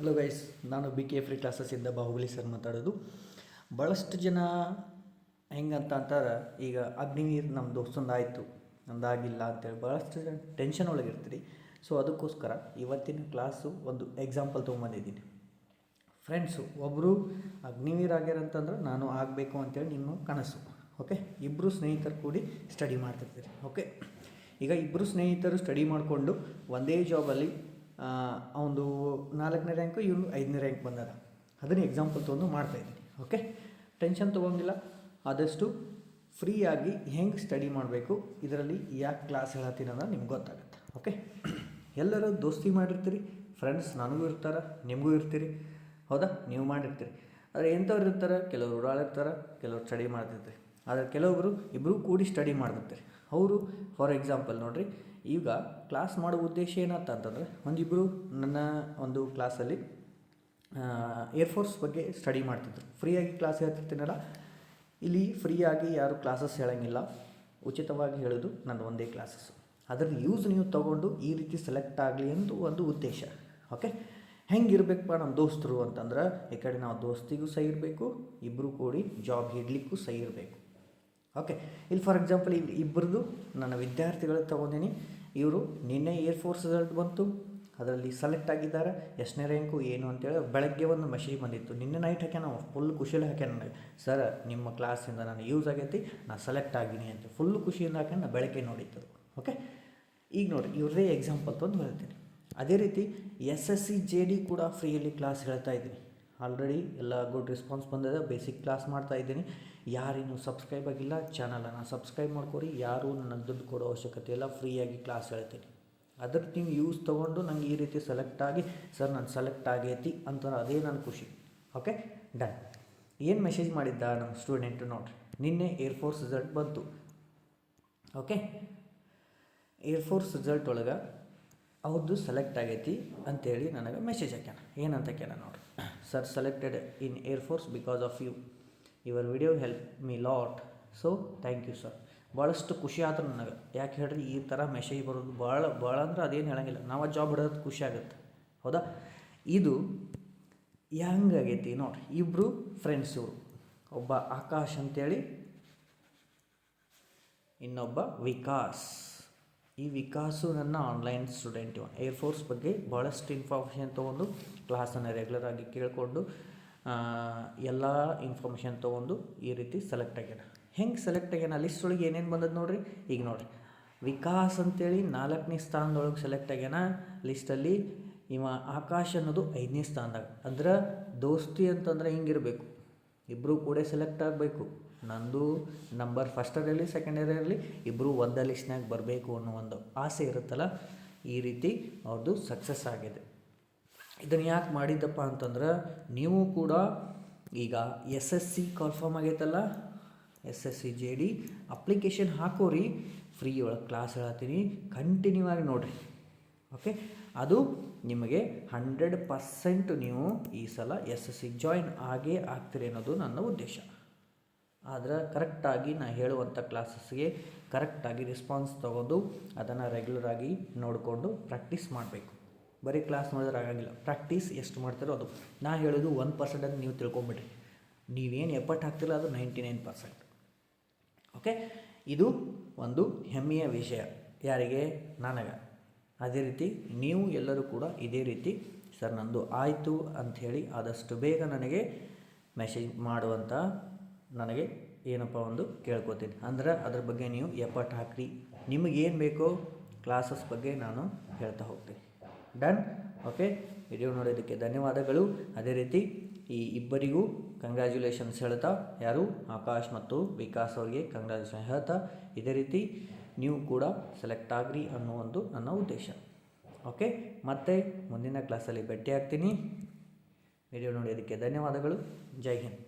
Hello guys, ನಾನು B K free ಕ್ಲಾಸಸ್ಸಿಂದ Bahubali sir ಮಾತಾಡೋದು. ಭಾಳಷ್ಟು ಜನ ಹೆಂಗಂತ ಅಂತಾರೆ, ಈಗ ಅಗ್ನಿವೀರ್ ನಮ್ಮ ದೋಸ್ತಂದು ಆಯಿತು ನಂದಾಗಿಲ್ಲ ಅಂತೇಳಿ ಭಾಳಷ್ಟು ಜನ ಟೆನ್ಷನ್ ಒಳಗಿರ್ತೀರಿ. ಸೊ ಅದಕ್ಕೋಸ್ಕರ ಇವತ್ತಿನ ಕ್ಲಾಸು ಒಂದು ಎಕ್ಸಾಂಪಲ್ ತೊಗೊಂಬಂದಿದ್ದೀನಿ. ಫ್ರೆಂಡ್ಸು ಒಬ್ಬರು ಅಗ್ನಿವೀರ್ ಆಗ್ಯಾರಂತಂದ್ರೆ ನಾನು ಆಗಬೇಕು ಅಂತೇಳಿ ನಿಮ್ಮ ಕನಸು. ಓಕೆ, ಇಬ್ಬರು ಸ್ನೇಹಿತರು ಕೂಡಿ ಸ್ಟಡಿ ಮಾಡ್ತಿರ್ತೀರಿ. ಓಕೆ, ಈಗ ಇಬ್ಬರು ಸ್ನೇಹಿತರು ಸ್ಟಡಿ ಮಾಡಿಕೊಂಡು ಒಂದೇ ಜಾಬಲ್ಲಿ ಒಂದು 4ನೇ ರ್ಯಾಂಕು, ಇವನು 5ನೇ ರ್ಯಾಂಕ್ ಬಂದದ. ಅದನ್ನು ಎಕ್ಸಾಂಪಲ್ ತೊಗೊಂಡು ಮಾಡ್ತಾಯಿದ್ದೀನಿ. ಓಕೆ, ಟೆನ್ಷನ್ ತೊಗೊಂಗಿಲ್ಲ. ಆದಷ್ಟು ಫ್ರೀಯಾಗಿ ಹೆಂಗೆ ಸ್ಟಡಿ ಮಾಡಬೇಕು, ಇದರಲ್ಲಿ ಯಾಕೆ ಕ್ಲಾಸ್ ಹೇಳತ್ತೀನಿ ಅನ್ನೋದು ನಿಮ್ಗೆ ಗೊತ್ತಾಗುತ್ತೆ. ಓಕೆ, ಎಲ್ಲರೂ ದೋಸ್ತಿ ಮಾಡಿರ್ತೀರಿ, ಫ್ರೆಂಡ್ಸ್ ನನಗೂ ಇರ್ತಾರೆ, ನಿಮಗೂ ಇರ್ತೀರಿ. ಹೌದಾ, ನೀವು ಮಾಡಿರ್ತೀರಿ. ಆದರೆ ಎಂಥವ್ರು ಇರ್ತಾರೆ, ಕೆಲವರು ಓಡಾಡಿರ್ತಾರೆ, ಕೆಲವರು ಸ್ಟಡಿ ಮಾಡ್ತಿರ್ತೀರಿ. ಆದರೆ ಕೆಲವೊಬ್ಬರು ಇಬ್ಬರು ಕೂಡಿ ಸ್ಟಡಿ ಮಾಡ್ತಿರ್ತಾರೆ. ಅವರು ಫಾರ್ ಎಕ್ಸಾಂಪಲ್ ನೋಡಿರಿ, ಈಗ ಕ್ಲಾಸ್ ಮಾಡೋ ಉದ್ದೇಶ ಏನಂತಂತಂದರೆ, ಒಂದಿಬ್ಬರು ನನ್ನ ಒಂದು ಕ್ಲಾಸಲ್ಲಿ ಏರ್ಫೋರ್ಸ್ ಬಗ್ಗೆ ಸ್ಟಡಿ ಮಾಡ್ತಿದ್ರು. ಫ್ರೀಯಾಗಿ ಕ್ಲಾಸ್ ಹೇಳ್ತಿರ್ತೀನಲ್ಲ, ಇಲ್ಲಿ ಫ್ರೀಯಾಗಿ ಯಾರು ಕ್ಲಾಸಸ್ ಹೇಳೋಂಗಿಲ್ಲ, ಉಚಿತವಾಗಿ ಹೇಳೋದು ನನ್ನ ಒಂದೇ ಕ್ಲಾಸಸ್ಸು. ಅದರಲ್ಲಿ ಯೂಸ್ ನೀವು ತೊಗೊಂಡು ಈ ರೀತಿ ಸೆಲೆಕ್ಟ್ ಆಗಲಿ ಅಂತ ಒಂದು ಉದ್ದೇಶ. ಓಕೆ, ಹೆಂಗಿರ್ಬೇಕಪ್ಪ ನಮ್ಮ ದೋಸ್ತರು ಅಂತಂದ್ರೆ, ಈ ಕಡೆ ನಾವು ದೋಸ್ತಿಗೂ ಸಹಿ ಇರಬೇಕು, ಇಬ್ಬರು ಕೂಡಿ ಜಾಬ್ ಹಿಡಲಿಕ್ಕೂ ಸಹಿ ಇರಬೇಕು. ಓಕೆ, ಇಲ್ಲಿ ಫಾರ್ ಎಕ್ಸಾಂಪಲ್ ಇಬ್ಬರದು ನನ್ನ ವಿದ್ಯಾರ್ಥಿಗಳು ತೊಗೊಂಡಿನಿ. ಇವರು ನಿನ್ನೆ ಏರ್ಫೋರ್ಸ್ ರಿಸಲ್ಟ್ ಬಂತು, ಅದರಲ್ಲಿ ಸೆಲೆಕ್ಟ್ ಆಗಿದ್ದಾರೆ. ಎಷ್ಟನೇ ರ್ಯಾಂಕು ಏನು ಅಂತೇಳಿ ಬೆಳಗ್ಗೆ ಒಂದು ಮೆಸೇಜ್ ಬಂದಿತ್ತು. ನಿನ್ನೆ ನೈಟ್ ಹಾಕ್ಯಾನ, ಫುಲ್ ಖುಷಿಯಲ್ಲಿ ಹಾಕ್ಯಾನ ನನಗೆ, ಸರ್ ನಿಮ್ಮ ಕ್ಲಾಸಿಂದ ನಾನು ಯೂಸ್ ಆಗೈತಿ, ನಾನು ಸೆಲೆಕ್ಟ್ ಆಗಿನಿ ಅಂತ ಫುಲ್ ಖುಷಿಯಿಂದ ಹಾಕ್ಯಾನ. ನಾನು ಬೆಳಗ್ಗೆ ನೋಡಿತ್ತು. ಓಕೆ, ಈಗ ನೋಡಿ ಇವ್ರದೇ ಎಕ್ಸಾಂಪಲ್ ತಂದು ಹೇಳ್ತೀನಿ. ಅದೇ ರೀತಿ SSC-JD ಕೂಡ ಫ್ರೀಯಲ್ಲಿ ಕ್ಲಾಸ್ ಹೇಳ್ತಾ ಇದ್ದೀನಿ. ಆಲ್ರೆಡಿ ಎಲ್ಲ ಗುಡ್ ರೆಸ್ಪಾನ್ಸ್ ಬಂದಿದೆ. ಬೇಸಿಕ್ ಕ್ಲಾಸ್ ಮಾಡ್ತಾಯಿದ್ದೀನಿ. ಯಾರಿನ್ನೂ ಸಬ್ಸ್ಕ್ರೈಬ್ ಆಗಿಲ್ಲ ಚಾನಲನ್ನು ಸಬ್ಸ್ಕ್ರೈಬ್ ಮಾಡ್ಕೊರಿ. ಯಾರೂ ನನ್ನ ದುಡ್ಡು ಕೊಡೋ ಅವಶ್ಯಕತೆ ಇಲ್ಲ, ಫ್ರೀಯಾಗಿ ಕ್ಲಾಸ್ ಹೇಳ್ತೀನಿ. ಅದ್ರ ನೀವು ಯೂಸ್ ತೊಗೊಂಡು ನಂಗೆ ಈ ರೀತಿ ಸೆಲೆಕ್ಟ್ ಆಗಿ, ಸರ್ ನಾನು ಸೆಲೆಕ್ಟ್ ಆಗೈತಿ ಅಂತ ಅದೇ ನನ್ನ ಖುಷಿ. Okay, done. ಏನು ಮೆಸೇಜ್ ಮಾಡಿದ್ದ ನಮ್ಮ ಸ್ಟೂಡೆಂಟು ನೋಡಿರಿ, ನಿನ್ನೆ ಏರ್ಫೋರ್ಸ್ ರಿಸಲ್ಟ್ ಬಂತು. ಓಕೆ, ಏರ್ಫೋರ್ಸ್ ರಿಸಲ್ಟ್ ಒಳಗೆ ಅವ್ರದ್ದು ಸೆಲೆಕ್ಟ್ ಆಗೈತಿ ಅಂಥೇಳಿ ನನಗೆ ಮೆಸೇಜ್ ಹಾಕ್ಯಾನ. ಏನಂತ ಕೇಳ ನೋಡಿರಿ, sir selected in air force because of you, your video help me lot, so thank you sir. ಭಾಳಷ್ಟು ಖುಷಿ ಆದ್ರೆ ನನಗೆ. ಯಾಕೆ ಹೇಳ್ರಿ, ಈ ಥರ ಮೆಸೇಜ್ ಬರೋದು ಭಾಳ ಅಂದ್ರೆ ಅದೇನು ಹೇಳೋಂಗಿಲ್ಲ, ನಾವು ಜಾಬ್ ಹಿಡೋದು ಖುಷಿ ಆಗುತ್ತೆ. ಹೌದಾ, ಇದು ಹೆಂಗಾಗೈತಿ ನೋಡಿರಿ. ಇಬ್ಬರು ಫ್ರೆಂಡ್ಸ್, ಇವರು ಒಬ್ಬ ಆಕಾಶ್ ಅಂತೇಳಿ, ಇನ್ನೊಬ್ಬ ವಿಕಾಸ್. ಈ ವಿಕಾಸು ನನ್ನ ಆನ್ಲೈನ್ ಸ್ಟೂಡೆಂಟ್. ಏರ್ಫೋರ್ಸ್ ಬಗ್ಗೆ ಭಾಳಷ್ಟು ಇನ್ಫಾರ್ಮೇಷನ್ ತೊಗೊಂಡು ಕ್ಲಾಸನ್ನು ರೆಗ್ಯುಲರಾಗಿ ಕೇಳಿಕೊಂಡು ಎಲ್ಲ ಇನ್ಫಾರ್ಮೇಷನ್ ತೊಗೊಂಡು ಈ ರೀತಿ ಸೆಲೆಕ್ಟ್ ಆಗ್ಯಾನ. ಹೆಂಗೆ ಸೆಲೆಕ್ಟ್ ಆಗ್ಯಾನ, ಲಿಸ್ಟ್ ಒಳಗೆ ಏನೇನು ಬಂದದ್ದು ನೋಡಿರಿ. ಈಗ ನೋಡಿರಿ, ವಿಕಾಸ್ ಅಂತೇಳಿ 4ನೇ ಸ್ಥಾನದೊಳಗೆ ಸೆಲೆಕ್ಟ್ ಆಗ್ಯಾನ ಲಿಸ್ಟಲ್ಲಿ. ಇವ ಆಕಾಶ್ ಅನ್ನೋದು 5ನೇ ಸ್ಥಾನದಾಗ. ಅಂದ್ರೆ ದೋಸ್ತಿ ಅಂತಂದ್ರೆ ಹಿಂಗಿರಬೇಕು, ಇಬ್ಬರು ಕೂಡ ಸೆಲೆಕ್ಟ್ ಆಗಬೇಕು. ನಂದು ನಂಬರ್ ಫಸ್ಟರಲ್ಲಿ ಸೆಕೆಂಡರಿಯಲ್ಲಿ ಇಬ್ಬರು ಒಂದೇ ಲಿಸ್ಟ್ನಾಗ ಬರಬೇಕು ಅನ್ನೋ ಒಂದು ಆಸೆ ಇರುತ್ತಲ್ಲ, ಈ ರೀತಿ ಅವ್ರದ್ದು ಸಕ್ಸಸ್ ಆಗಿದೆ. ಇದನ್ನು ಯಾಕೆ ಮಾಡಿದ್ದಪ್ಪ ಅಂತಂದ್ರೆ, ನೀವು ಕೂಡ ಈಗ SSC ಕನ್ಫರ್ಮ್ ಆಗೈತಲ್ಲ, SSC-JD ಅಪ್ಲಿಕೇಶನ್ ಹಾಕೋರಿ. ಫ್ರೀ ಒಳಗೆ ಕ್ಲಾಸ್ ಹೇಳ್ತೀನಿ, ಕಂಟಿನ್ಯೂ ಆಗಿ ನೋಡಿರಿ. ಓಕೆ, ಅದು ನಿಮಗೆ 100% ನೀವು ಈ ಸಲ SSC ಜಾಯಿನ್ ಆಗೇ ಆಗ್ತೀರಿ ಅನ್ನೋದು ನನ್ನ ಉದ್ದೇಶ. ಆದರೆ ಕರೆಕ್ಟಾಗಿ ನಾನು ಹೇಳುವಂಥ ಕ್ಲಾಸಸ್ಗೆ ಕರೆಕ್ಟಾಗಿ ರೆಸ್ಪಾನ್ಸ್ ತೊಗೊಂಡು ಅದನ್ನು ರೆಗ್ಯುಲರಾಗಿ ನೋಡಿಕೊಂಡು ಪ್ರಾಕ್ಟೀಸ್ ಮಾಡಬೇಕು. ಬರೀ ಕ್ಲಾಸ್ ನೋಡಿದ್ರೆ ಆಗೋಂಗಿಲ್ಲ, ಪ್ರಾಕ್ಟೀಸ್ ಎಷ್ಟು ಮಾಡ್ತೀರೋ ಅದು. ನಾ ಹೇಳೋದು 1% ಅಂತ ನೀವು ತಿಳ್ಕೊಂಬಿಡ್ರಿ. ನೀವೇನು ಎಫರ್ಟ್ ಹಾಕ್ತಿಲ್ಲ ಅದು 99%. ಓಕೆ, ಇದು ಒಂದು ಹೆಮ್ಮೆಯ ವಿಷಯ. ಯಾರಿಗೆ? ನನಗೆ. ಅದೇ ರೀತಿ ನೀವು ಎಲ್ಲರೂ ಕೂಡ ಇದೇ ರೀತಿ, ಸರ್ ನಂದು ಆಯಿತು ಅಂಥೇಳಿ ಆದಷ್ಟು ಬೇಗ ನನಗೆ ಮೆಸೇಜ್ ಮಾಡುವಂಥ ನನಗೆ ಏನಪ್ಪ ಒಂದು ಕೇಳ್ಕೊತೀನಿ. ಅಂದ್ರೆ ಅದ್ರ ಬಗ್ಗೆ ನೀವು ಎಫರ್ಟ್ ಹಾಕ್ರಿ. ನಿಮಗೇನು ಬೇಕೋ ಕ್ಲಾಸಸ್ ಬಗ್ಗೆ ನಾನು ಹೇಳ್ತಾ ಹೋಗ್ತೀನಿ. ಡನ್. ಓಕೆ, ವಿಡಿಯೋ ನೋಡೋದಕ್ಕೆ ಧನ್ಯವಾದಗಳು. ಅದೇ ರೀತಿ ಈ ಇಬ್ಬರಿಗೂ ಕಂಗ್ರ್ಯಾಚುಲೇಷನ್ಸ್ ಹೇಳ್ತಾ, ಯಾರು ಆಕಾಶ್ ಮತ್ತು ವಿಕಾಸ್ ಅವರಿಗೆ ಕಂಗ್ರ್ಯಾಚುಲೇಷನ್ ಹೇಳ್ತಾ, ಇದೇ ರೀತಿ ನೀವು ಕೂಡ ಸೆಲೆಕ್ಟ್ ಆಗ್ರಿ ಅನ್ನೋ ಒಂದು ನನ್ನ ಉದ್ದೇಶ. ಓಕೆ, ಮತ್ತೆ ಮುಂದಿನ ಕ್ಲಾಸಲ್ಲಿ ಭೇಟಿ ಆಗ್ತೀನಿ. ವಿಡಿಯೋ ನೋಡೋದಕ್ಕೆ ಧನ್ಯವಾದಗಳು. ಜೈ ಹಿಂದ್.